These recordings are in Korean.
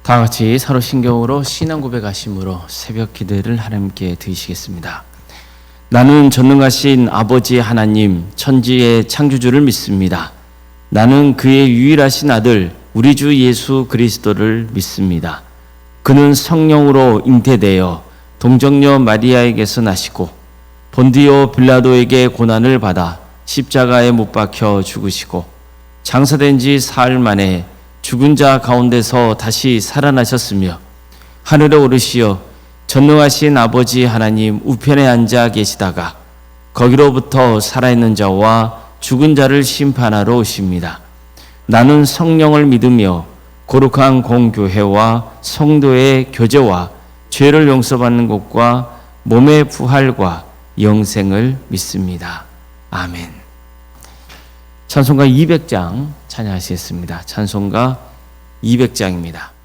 다 같이 서로 신경으로 신앙 고백하심으로 새벽 기도를 하나님께 드리시겠습니다. 나는 전능하신 아버지 하나님, 천지의 창조주를 믿습니다. 나는 그의 유일하신 아들 우리 주 예수 그리스도를 믿습니다. 그는 성령으로 잉태되어 동정녀 마리아에게서 나시고 본디오 빌라도에게 고난을 받아 십자가에 못 박혀 죽으시고 장사된 지 사흘 만에 죽은 자 가운데서 다시 살아나셨으며 하늘에 오르시어 전능하신 아버지 하나님 우편에 앉아 계시다가 거기로부터 살아있는 자와 죽은 자를 심판하러 오십니다. 나는 성령을 믿으며 거룩한 공교회와 성도의 교제와 죄를 용서받는 것과 몸의 부활과 영생을 믿습니다. 아멘. 찬송가 200장 찬양하시겠습니다. 찬송가 200장입니다.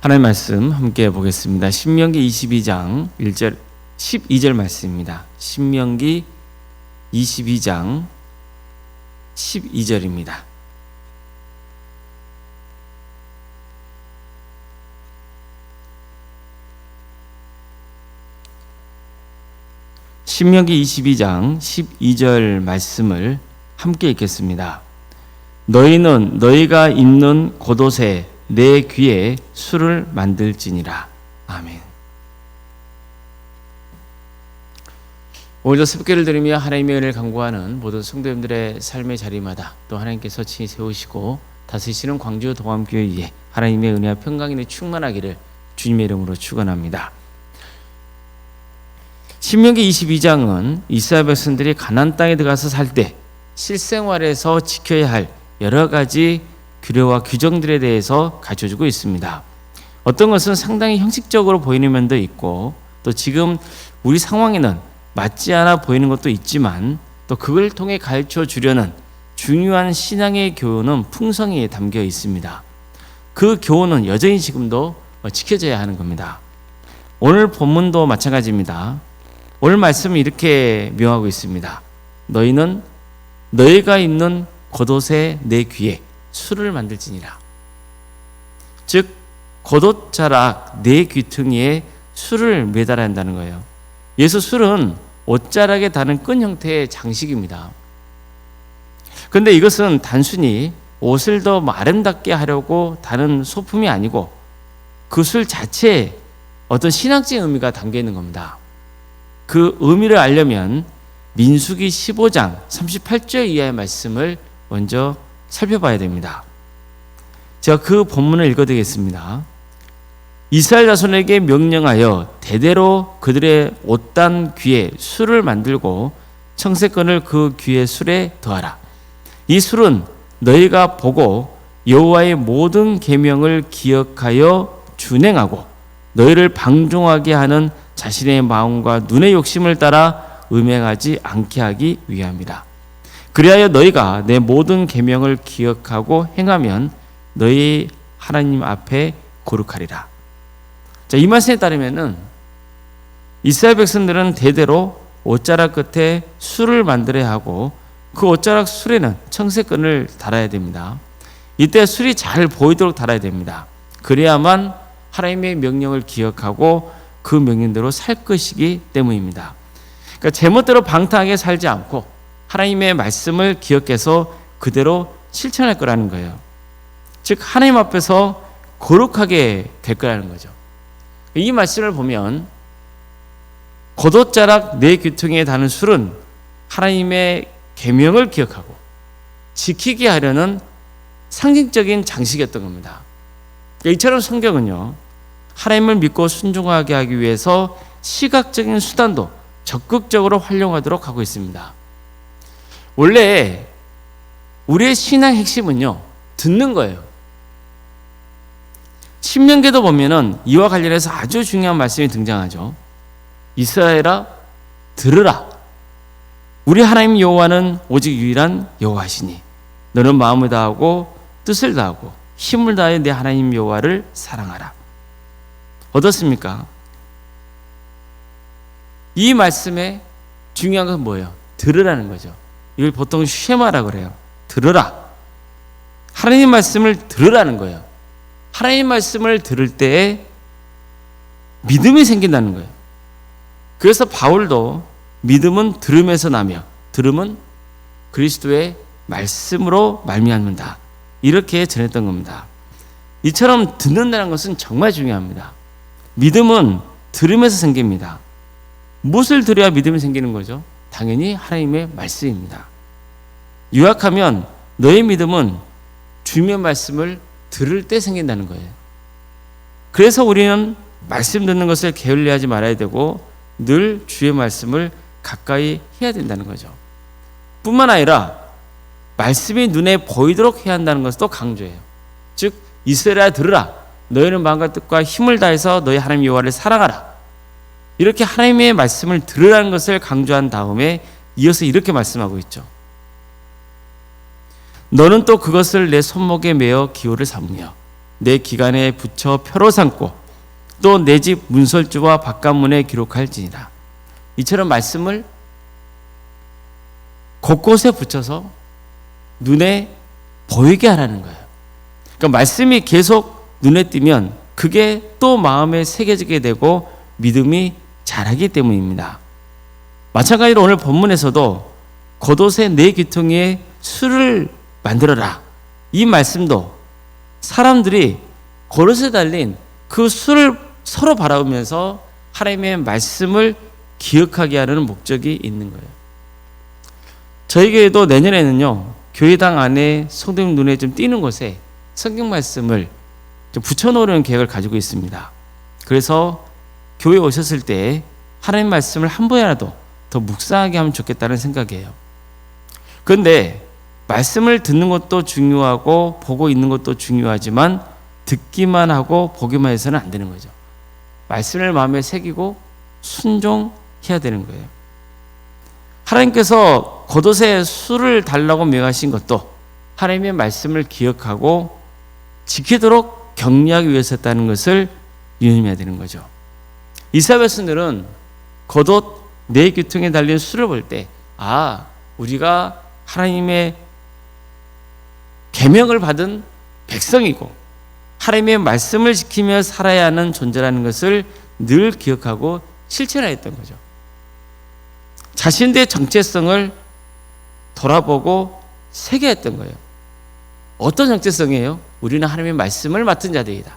하나님의 말씀 함께 보겠습니다. 신명기 22장 1절 12절 말씀입니다. 신명기 22장 12절입니다. 신명기 22장 12절 말씀을 함께 읽겠습니다. 너희는 너희가 있는 곳곳에 내 귀에 술을 만들지니라. 아멘. 오늘도 새벽기를 드리며 하나님의 은혜를 간구하는 모든 성도님들의 삶의 자리마다 또 하나님께서 친히 세우시고 다스리시는 광주 동암교회에 하나님의 은혜와 평강이 충만하기를 주님의 이름으로 축원합니다. 신명기 22장은 이스라엘 백성들이 가나안 땅에 들어가서 살 때 실생활에서 지켜야 할 여러 가지 규례와 규정들에 대해서 가르쳐주고 있습니다. 어떤 것은 상당히 형식적으로 보이는 면도 있고 또 지금 우리 상황에는 맞지 않아 보이는 것도 있지만 또 그걸 통해 가르쳐 주려는 중요한 신앙의 교훈은 풍성히 담겨 있습니다. 그 교훈은 여전히 지금도 지켜져야 하는 겁니다. 오늘 본문도 마찬가지입니다. 오늘 말씀은 이렇게 명하고 있습니다. 너희는 너희가 있는 겉옷에 내 귀에 술을 만들지니라. 즉 겉옷자락 내 귀퉁이에 술을 매달아야 한다는 거예요. 예수 술은 옷자락에 다는 끈 형태의 장식입니다. 그런데 이것은 단순히 옷을 더 아름답게 하려고 다는 소품이 아니고 그 술 자체에 어떤 신학적인 의미가 담겨 있는 겁니다. 그 의미를 알려면 민수기 15장 38절 이하의 말씀을 먼저 살펴봐야 됩니다. 제가 그 본문을 읽어드리겠습니다. 이스라엘 자손에게 명령하여 대대로 그들의 옷단 귀에 술을 만들고 청색건을 그 귀의 술에 더하라. 이 술은 너희가 보고 여호와의 모든 계명을 기억하여 준행하고 너희를 방종하게 하는 자신의 마음과 눈의 욕심을 따라 음행하지 않게 하기 위함이라. 그리하여 너희가 내 모든 계명을 기억하고 행하면 너희 하나님 앞에 거룩하리라. 자, 이 말씀에 따르면은 이스라엘 백성들은 대대로 옷자락 끝에 술을 만들어야 하고 그 옷자락 술에는 청색끈을 달아야 됩니다. 이때 술이 잘 보이도록 달아야 됩니다. 그래야만 하나님의 명령을 기억하고 그 명령대로 살 것이기 때문입니다. 그러니까 제멋대로 방탕하게 살지 않고 하나님의 말씀을 기억해서 그대로 실천할 거라는 거예요. 즉 하나님 앞에서 거룩하게 될 거라는 거죠. 이 말씀을 보면 겉옷자락 내 귀퉁이에 다는 술은 하나님의 계명을 기억하고 지키게 하려는 상징적인 장식이었던 겁니다. 이처럼 성경은요, 하나님을 믿고 순종하게 하기 위해서 시각적인 수단도 적극적으로 활용하도록 하고 있습니다. 원래 우리의 신앙 핵심은요, 듣는 거예요. 신명기도 보면은 이와 관련해서 아주 중요한 말씀이 등장하죠. 이스라엘아 들으라. 우리 하나님 여호와는 오직 유일한 여호와시니 너는 마음을 다하고 뜻을 다하고 힘을 다해 내 하나님 여호와를 사랑하라. 어떻습니까? 이 말씀에 중요한 건 뭐예요? 들으라는 거죠. 이걸 보통 쉐마라고 그래요. 들으라. 하나님 말씀을 들으라는 거예요. 하나님 말씀을 들을 때에 믿음이 생긴다는 거예요. 그래서 바울도 믿음은 들음에서 나며 들음은 그리스도의 말씀으로 말미암는다. 이렇게 전했던 겁니다. 이처럼 듣는다는 것은 정말 중요합니다. 믿음은 들음에서 생깁니다. 무엇을 들어야 믿음이 생기는 거죠? 당연히 하나님의 말씀입니다. 요약하면 너의 믿음은 주님의 말씀을 들을 때 생긴다는 거예요. 그래서 우리는 말씀 듣는 것을 게을리하지 말아야 되고 늘 주의 말씀을 가까이 해야 된다는 거죠. 뿐만 아니라 말씀이 눈에 보이도록 해야 한다는 것을 또 강조해요. 즉 이스라엘아 들으라. 너희는 마음과 뜻과 힘을 다해서 너희 하나님 여호와를 사랑하라. 이렇게 하나님의 말씀을 들으라는 것을 강조한 다음에 이어서 이렇게 말씀하고 있죠. 너는 또 그것을 내 손목에 매어 기호를 삼으며 내 기간에 붙여 표로 삼고 또 내 집 문설주와 바깥문에 기록할지니라. 이처럼 말씀을 곳곳에 붙여서 눈에 보이게 하라는 거예요. 그러니까 말씀이 계속 눈에 띄면 그게 또 마음에 새겨지게 되고 믿음이 자라기 때문입니다. 마찬가지로 오늘 본문에서도 겉옷에 내 귀퉁이에 술을 만들어라. 이 말씀도 사람들이 겉옷에 달린 그 술을 서로 바라보면서 하나님의 말씀을 기억하게 하는 목적이 있는 거예요. 저희 교회도 내년에는요, 교회당 안에 성도님 눈에 좀 띄는 곳에 성경 말씀을 좀 붙여놓으려는 계획을 가지고 있습니다. 그래서 교회 오셨을 때 하나님 말씀을 한 번이라도 더 묵상하게 하면 좋겠다는 생각이에요. 그런데 말씀을 듣는 것도 중요하고 보고 있는 것도 중요하지만 듣기만 하고 보기만 해서는 안 되는 거죠. 말씀을 마음에 새기고 순종해야 되는 거예요. 하나님께서 겉옷에 술을 달라고 명하신 것도 하나님의 말씀을 기억하고 지키도록 격려하기 위해서였다는 것을 유념해야 되는 거죠. 이스라엘 백성들은 겉옷 내 귀퉁이에 달린 술을 볼 때 우리가 하나님의 계명을 받은 백성이고 하나님의 말씀을 지키며 살아야 하는 존재라는 것을 늘 기억하고 실천했던 거죠. 자신들의 정체성을 돌아보고 새겨했던 거예요. 어떤 정체성이에요? 우리는 하나님의 말씀을 맡은 자들이다.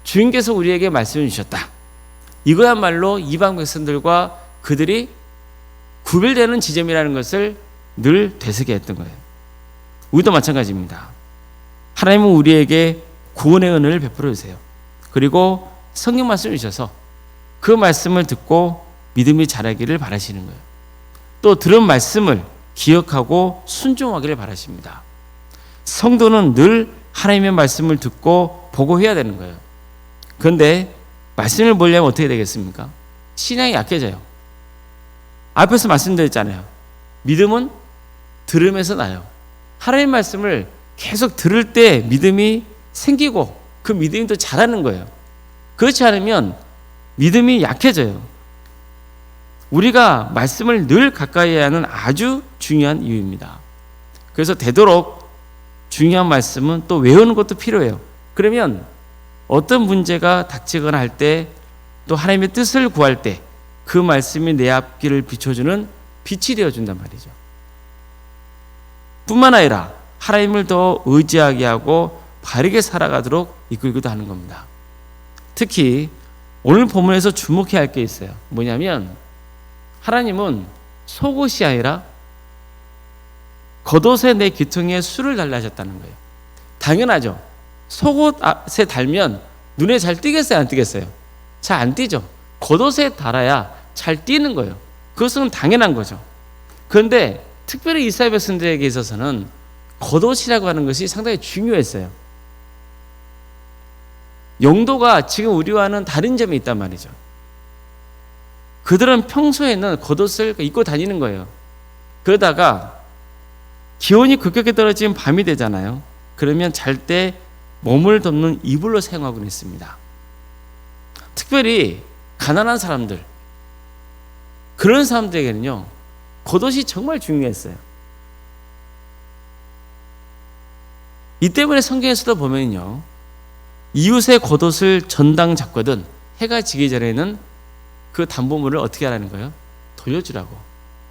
주님께서 우리에게 말씀을 주셨다. 이거야말로 이방 백성들과 그들이 구별되는 지점이라는 것을 늘 되새겨했던 거예요. 우리도 마찬가지입니다. 하나님은 우리에게 구원의 은혜를 베풀어 주세요. 그리고 성경 말씀을 주셔서 그 말씀을 듣고 믿음이 자라기를 바라시는 거예요. 또 들은 말씀을 기억하고 순종하기를 바라십니다. 성도는 늘 하나님의 말씀을 듣고 보고해야 되는 거예요. 그런데 말씀을 보려면 어떻게 되겠습니까? 신앙이 약해져요. 앞에서 말씀드렸잖아요. 믿음은 들음에서 나요. 하나님의 말씀을 계속 들을 때 믿음이 생기고 그 믿음이 또 자라는 거예요. 그렇지 않으면 믿음이 약해져요. 우리가 말씀을 늘 가까이 해야 하는 아주 중요한 이유입니다. 그래서 되도록 중요한 말씀은 또 외우는 것도 필요해요. 그러면 어떤 문제가 닥치거나 할 때 또 하나님의 뜻을 구할 때 그 말씀이 내 앞길을 비춰주는 빛이 되어준단 말이죠. 뿐만 아니라 하나님을 더 의지하게 하고 바르게 살아가도록 이끌기도 하는 겁니다. 특히 오늘 본문에서 주목해야 할 게 있어요. 뭐냐면 하나님은 속옷이 아니라 겉옷에 내 귀퉁이에 술을 달라 하셨다는 거예요. 당연하죠. 속옷에 달면 눈에 잘 띄겠어요? 안 띄겠어요? 잘 안 띄죠. 겉옷에 달아야 잘 띄는 거예요. 그것은 당연한 거죠. 그런데 특별히 이스라엘 백성들에게 있어서는 겉옷이라고 하는 것이 상당히 중요했어요. 용도가 지금 우리와는 다른 점이 있단 말이죠. 그들은 평소에는 겉옷을 입고 다니는 거예요. 그러다가 기온이 급격히 떨어지면 밤이 되잖아요. 그러면 잘 때 몸을 덮는 이불로 사용하곤 했습니다. 특별히 가난한 사람들, 그런 사람들에게는요 겉옷이 정말 중요했어요. 이 때문에 성경에서도 보면요 이웃의 겉옷을 전당 잡거든 해가 지기 전에는 그 담보물을 어떻게 하라는 거예요? 돌려주라고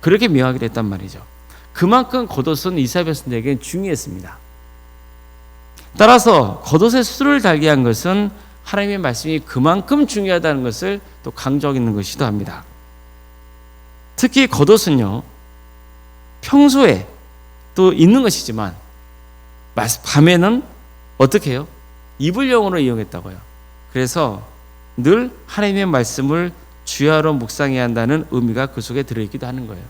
그렇게 명하게 됐단 말이죠. 그만큼 겉옷은 이스라엘 백성들에게는 중요했습니다. 따라서 겉옷에 술을 달게 한 것은 하나님의 말씀이 그만큼 중요하다는 것을 또 강조하고 있는 것이기도 합니다. 특히 겉옷은요 평소에 또 있는 것이지만 밤에는 어떻게 해요? 이불용으로 이용했다고요. 그래서 늘 하나님의 말씀을 주야로 묵상해야 한다는 의미가 그 속에 들어있기도 하는 거예요.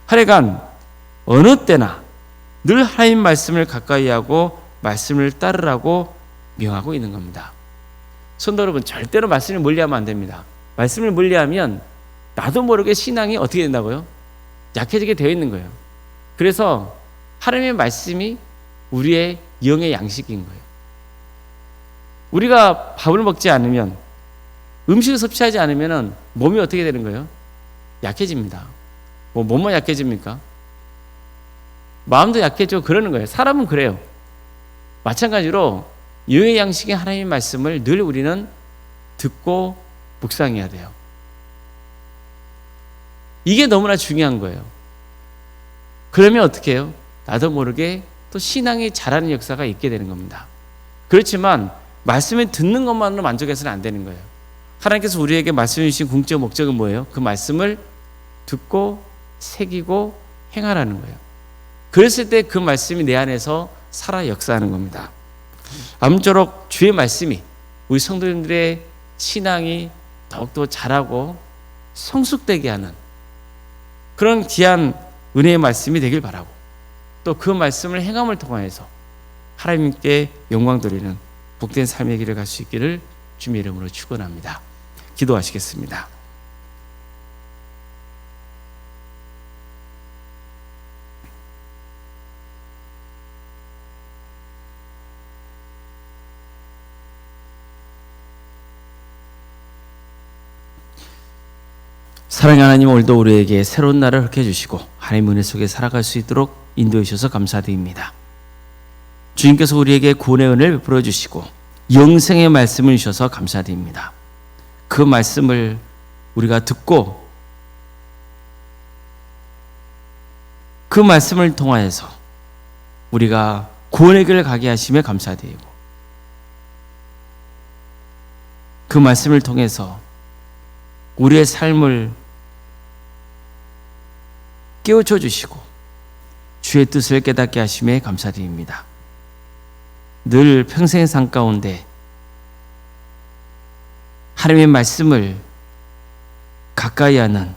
하여간 어느 때나 늘 하나님 말씀을 가까이 하고 말씀을 따르라고 명하고 있는 겁니다. 성도 여러분, 절대로 말씀을 멀리하면 안 됩니다. 말씀을 멀리하면 나도 모르게 신앙이 어떻게 된다고요? 약해지게 되어 있는 거예요. 그래서 하나님의 말씀이 우리의 영의 양식인 거예요. 우리가 밥을 먹지 않으면, 음식을 섭취하지 않으면 몸이 어떻게 되는 거예요? 약해집니다. 뭐만 약해집니까? 마음도 약해지고 그러는 거예요. 사람은 그래요. 마찬가지로 영의 양식인 하나님의 말씀을 늘 우리는 듣고 묵상해야 돼요. 이게 너무나 중요한 거예요. 그러면 어떻게 해요? 나도 모르게 또 신앙이 자라는 역사가 있게 되는 겁니다. 그렇지만 말씀을 듣는 것만으로 만족해서는 안 되는 거예요. 하나님께서 우리에게 말씀해 주신 궁극적 목적은 뭐예요? 그 말씀을 듣고 새기고 행하라는 거예요. 그랬을 때 그 말씀이 내 안에서 살아 역사하는 겁니다. 아무쪼록 주의 말씀이 우리 성도님들의 신앙이 더욱더 자라고 성숙되게 하는 그런 귀한 은혜의 말씀이 되길 바라고, 또 그 말씀을 행함을 통해서 하나님께 영광 돌리는 복된 삶의 길을 갈 수 있기를 주님의 이름으로 축원합니다. 기도하시겠습니다. 사랑의 하나님, 오늘도 우리에게 새로운 날을 허락해 주시고 하나님 은혜 속에 살아갈 수 있도록 인도해 주셔서 감사드립니다. 주님께서 우리에게 구원의 은혜를 베풀어 주시고 영생의 말씀을 주셔서 감사드립니다. 그 말씀을 우리가 듣고 그 말씀을 통하여서 우리가 구원의 길을 가게 하심에 감사드리고 그 말씀을 통해서 우리의 삶을 깨우쳐 주시고 주의 뜻을 깨닫게 하심에 감사드립니다. 늘 평생의 삶 가운데 하나님의 말씀을 가까이 하는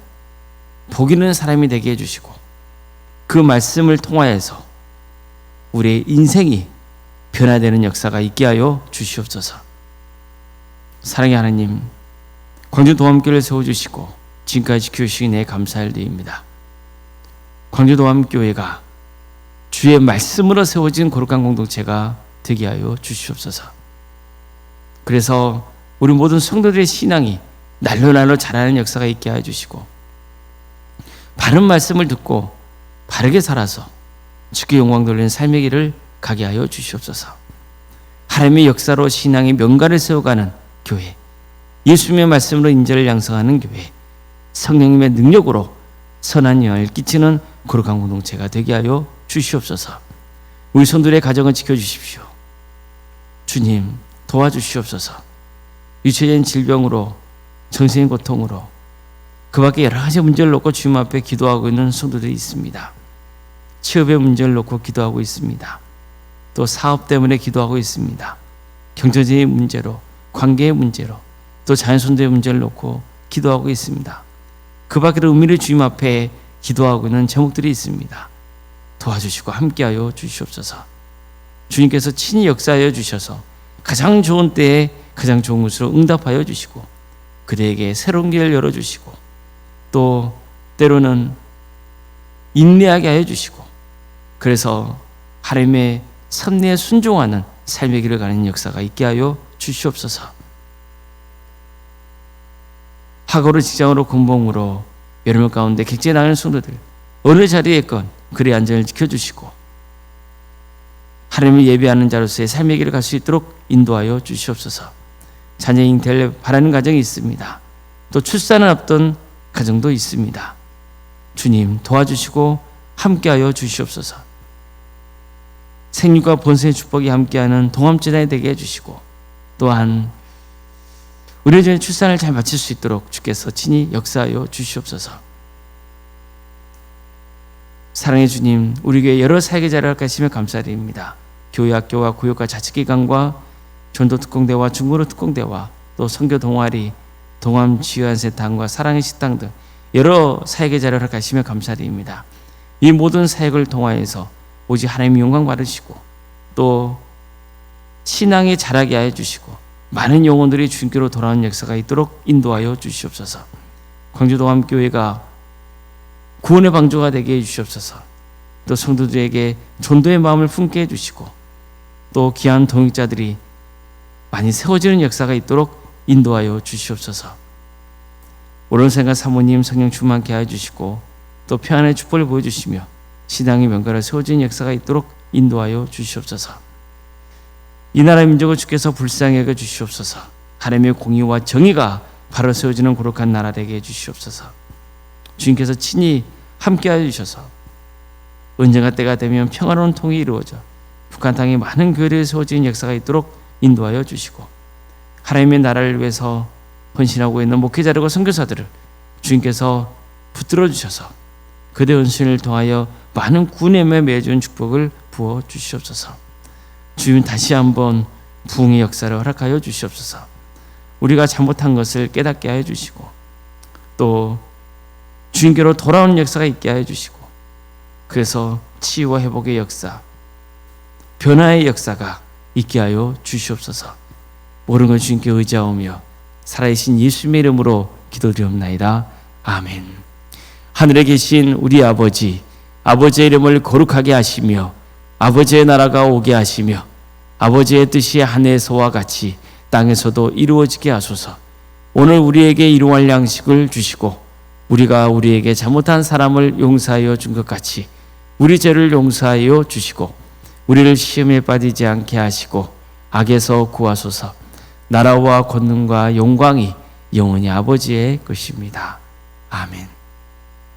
복 있는 사람이 되게 해주시고 그 말씀을 통하여서 우리의 인생이 변화되는 역사가 있게 하여 주시옵소서. 사랑의 하나님, 광주 도암교회를 세워주시고 지금까지 지켜주시니 내 감사를 드립니다. 광주 도암교회가 주의 말씀으로 세워진 거룩한 공동체가 되게 하여 주시옵소서. 그래서 우리 모든 성도들의 신앙이 날로 자라는 역사가 있게 하여 주시고 바른 말씀을 듣고 바르게 살아서 주께 영광 돌리는 삶의 길을 가게 하여 주시옵소서. 하나님의 역사로 신앙의 명가를 세워가는 교회, 예수님의 말씀으로 인재를 양성하는 교회, 성령님의 능력으로 선한 영향을 끼치는 거룩한 공동체가 되게 하여 주시옵소서. 우리 성도들의 가정을 지켜주십시오. 주님, 도와주시옵소서. 유체적인 질병으로, 정신의 고통으로, 그 밖에 여러 가지 문제를 놓고 주님 앞에 기도하고 있는 성도들이 있습니다. 취업의 문제를 놓고 기도하고 있습니다. 또 사업 때문에 기도하고 있습니다. 경제적인 문제로, 관계의 문제로, 또 자연손대의 문제를 놓고 기도하고 있습니다. 그 밖에도 은밀히 주님 앞에 기도하고 있는 제목들이 있습니다. 도와주시고 함께하여 주시옵소서. 주님께서 친히 역사하여 주셔서 가장 좋은 때에 가장 좋은 것으로 응답하여 주시고 그들에게 새로운 길을 열어주시고 또 때로는 인내하게 하여 주시고 그래서 하나님의 섭리에 순종하는 삶의 길을 가는 역사가 있게 하여 주시옵소서. 학업으로 직장으로 공범으로 여러분 가운데 객지에 나가는 성도들 어느 자리에 있건 그의 안전을 지켜주시고 하나님을 예배하는 자로서의 삶의 길을 갈 수 있도록 인도하여 주시옵소서. 자녀 잉태를 바라는 가정이 있습니다. 또 출산을 앞둔 가정도 있습니다. 주님 도와주시고 함께하여 주시옵소서. 생육과 번성의 축복이 함께하는 동암재단이 되게 해주시고 또한 의료진의 출산을 잘 마칠 수 있도록 주께서 친히 역사하여 주시옵소서. 사랑의 주님, 우리 교회 여러 사역의 자리를 허락하시며 감사드립니다. 교회, 학교와 구역과 자치기관과 전도특공대와 중고로 특공대와 또 선교 동아리, 동암지휘안센터과 사랑의 식당 등 여러 사역의 자리를 허락하시며 감사드립니다. 이 모든 사역을 통하여서 오직 하나님 영광 받으시고 또 신앙이 자라게 하여 주시고 많은 영혼들이 주님께로 돌아오는 역사가 있도록 인도하여 주시옵소서. 광주도암교회가 구원의 방주가 되게 해주시옵소서. 또 성도들에게 전도의 마음을 품게 해주시고 또 귀한 동역자들이 많이 세워지는 역사가 있도록 인도하여 주시옵소서. 오른생각 사모님 성령 충만케 하여 주시고 또 평안의 축복을 보여주시며 신앙의 명가를 세워지는 역사가 있도록 인도하여 주시옵소서. 이 나라의 민족을 주께서 불쌍히 여겨 주시옵소서. 하나님의 공의와 정의가 바로 세워지는 거룩한 나라 되게 해주시옵소서. 주님께서 친히 함께하여 주셔서 언젠가 때가 되면 평화로운 통일이 이루어져 북한 땅에 많은 교회를 세워지는 역사가 있도록 인도하여 주시고 하나님의 나라를 위해서 헌신하고 있는 목회자들과 선교사들을 주님께서 붙들어 주셔서 그들의 헌신을 통하여 많은 구원에 맺어준 축복을 부어 주시옵소서. 주님 다시 한번 부흥의 역사를 허락하여 주시옵소서. 우리가 잘못한 것을 깨닫게 하여 주시고 또 주님께로 돌아오는 역사가 있게 하여 주시고 그래서 치유와 회복의 역사, 변화의 역사가 있게 하여 주시옵소서. 모든 걸 주님께 의지하오며 살아계신 예수님의 이름으로 기도드리옵나이다. 아멘. 하늘에 계신 우리 아버지, 아버지의 이름을 거룩하게 하시며 아버지의 나라가 오게 하시며 아버지의 뜻이 하늘에서와 같이 땅에서도 이루어지게 하소서. 오늘 우리에게 일용할 양식을 주시고 우리가 우리에게 잘못한 사람을 용서하여 준 것 같이 우리 죄를 용서하여 주시고 우리를 시험에 빠지지 않게 하시고 악에서 구하소서. 나라와 권능과 영광이 영원히 아버지의 것입니다. 아멘.